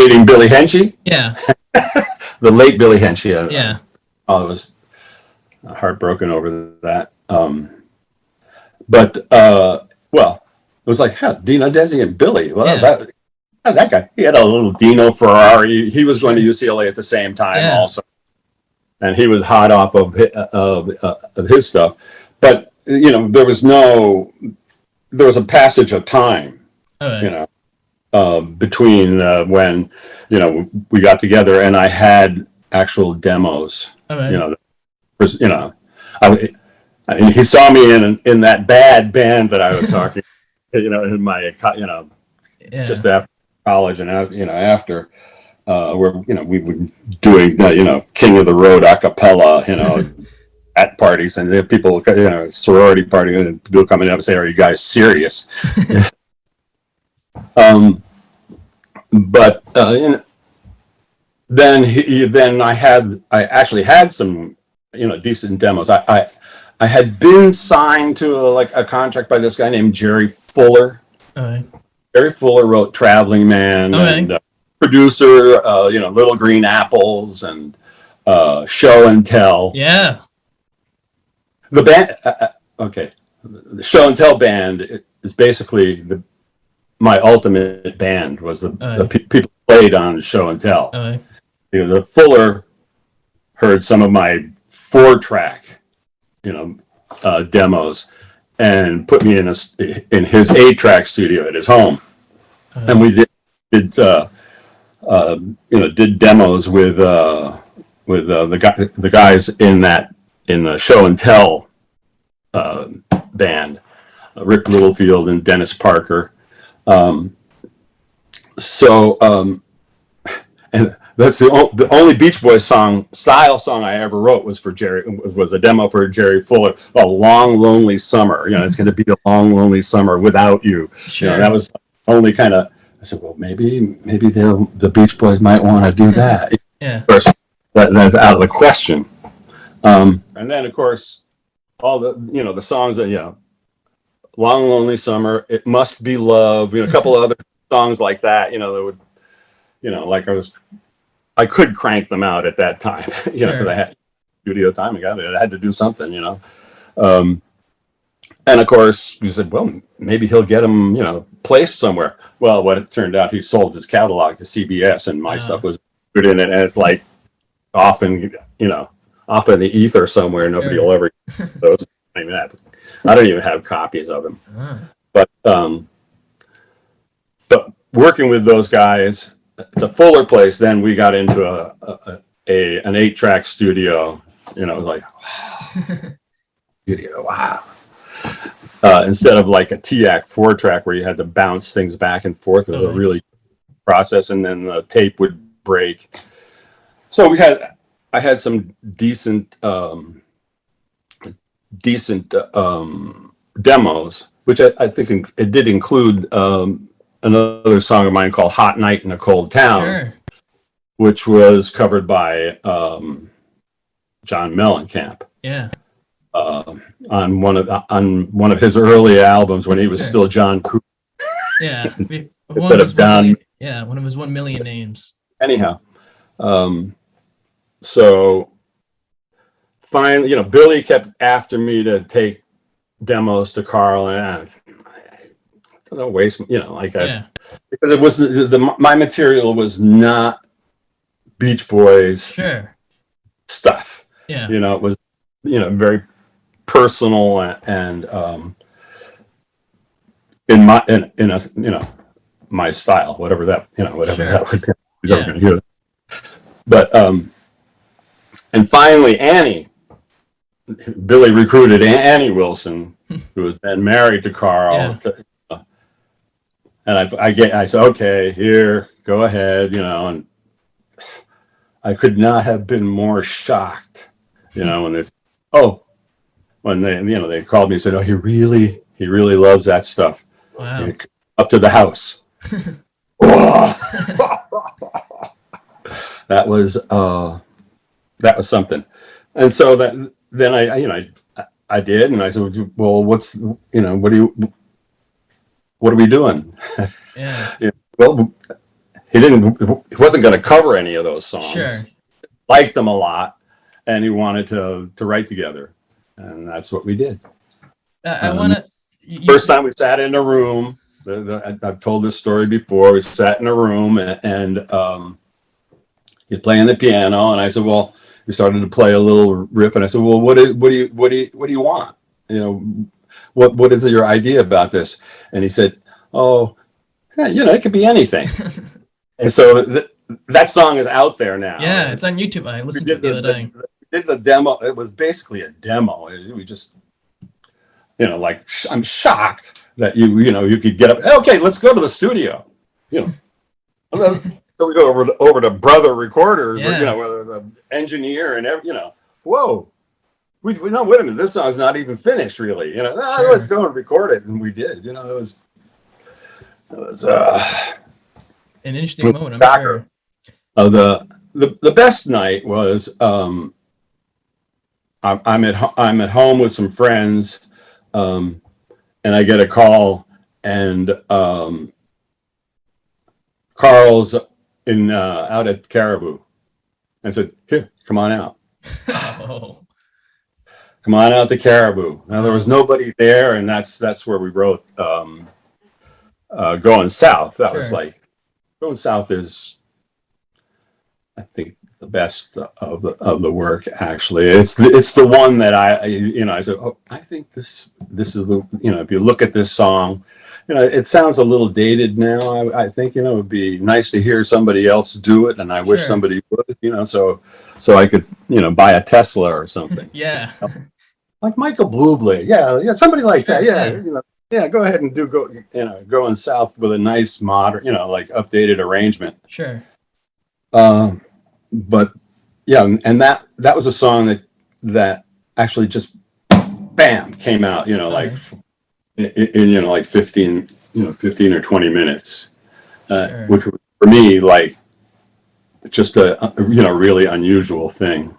Meeting Billy Hinsche, Yeah. the late Billy Hinsche. Yeah. I was heartbroken over that. But well, it was like, hell, Dino, Desi, and Billy. Well, Yeah. that guy, he had a little Dino Ferrari. He was going to UCLA at the same time, also, and he was hot off of his stuff. But there was a passage of time, Okay. between when we got together and I had actual demos. Okay. I mean, he saw me in that bad band that I was talking, in my, Yeah. just after college and after, where we were doing King of the Road a cappella, at parties, and there people, sorority party, and people coming up and say, "Are you guys serious?" But then I actually had some decent demos. I had been signed to a contract by this guy named Jerry Fuller. Okay. Jerry Fuller wrote Traveling Man, and producer, Little Green Apples and Show and Tell. Yeah. The band, okay, the Show and Tell band is basically my ultimate band. Was the people played on Show and Tell. The Fuller heard some of my 4-track, demos, and put me in his 8-track studio at his home, and we did demos with the guys in the Show and Tell band, Rick Littlefield and Dennis Parker. And that's the only Beach Boys style song I ever wrote was a demo for Jerry Fuller. A Long Lonely Summer. It's going to be a long lonely summer without you. Sure. That was only kind of. I said, well, maybe the Beach Boys might want to do that. Yeah. Of course, that's out of the question. And then, of course, all the songs that Long Lonely Summer, It Must Be Love, a couple of other songs like that, that would, I could crank them out at that time, because I had studio time. I had to do something, and of course, we said, well, maybe he'll get them, placed somewhere. Well, what it turned out, he sold his catalog to CBS, and my stuff was put in it, and it's like off in the ether somewhere. Nobody will ever those. I don't even have copies of them. But working with those guys, the Fuller place, then we got into an 8-track studio. It was like, studio, wow. Instead of like a TAC 4-track where you had to bounce things back and forth, it was a really process, and then the tape would break. So I had some decent demos, which I think it did include another song of mine called Hot Night in a Cold Town, which was covered by John Mellencamp. Yeah. On one of his early albums when he was still John Cooper. Yeah. Instead of Don. One of his 1 million names. Anyhow, so finally, Billy kept after me to take demos to Carl, and I don't waste, because it was my material was not Beach Boys stuff. Yeah. It was very personal and in my style, whatever that that would be. Yeah. But and finally Annie, Billy recruited Annie Wilson, who was then married to Carl. And I said, okay, here, go ahead, and I could not have been more shocked, when they called me and said, oh, he really loves that stuff. Wow. Up to the house. That was something. And so then I did, and I said, well, what are we doing? Yeah. Well, he wasn't going to cover any of those songs. Sure. Liked them a lot, and he wanted to write together, and that's what we did. I want to. First time we sat in a room. I've told this story before. We sat in a room, and he's playing the piano, and I said, "Well," we started to play a little riff, and I said, "Well, what do you want? You know, what is your idea about this?" And he said, "Oh, yeah, you know, it could be anything." And so that song is out there now. Yeah, it's on YouTube. I listened to it the other day. We did the demo. It was basically a demo. We just, you know, like, I'm shocked that you could get up. Okay, let's go to the studio. You know, so we go over to Brother Recorders. Yeah. You know, where the engineer and every, you know, whoa. We no, wait a minute. This song's not even finished, really. You know, Sure. Let's go and record it, and we did. You know, it was An interesting moment, I'm sure. The best night was I'm at home with some friends, and I get a call, and Carl's out at Caribou, and said, "Here, come on out. Oh. Come on out to Caribou." Now there was nobody there, and that's where we wrote Going South. That was Sure. like, Going South is, I think, the best of the work. Actually, it's the one that I said, "Oh, I think this is the," if you look at this song, it sounds a little dated now. I think, it would be nice to hear somebody else do it, and I wish Sure. somebody would, so I could, buy a Tesla or something. Yeah. Like Michael Bublé. Yeah, somebody like that. Yeah, go ahead and Going South with a nice modern, like updated arrangement. Sure. But yeah, and that was a song that actually just bam came out, like in like 15 or 20 minutes, Sure. which was for me like just a really unusual thing.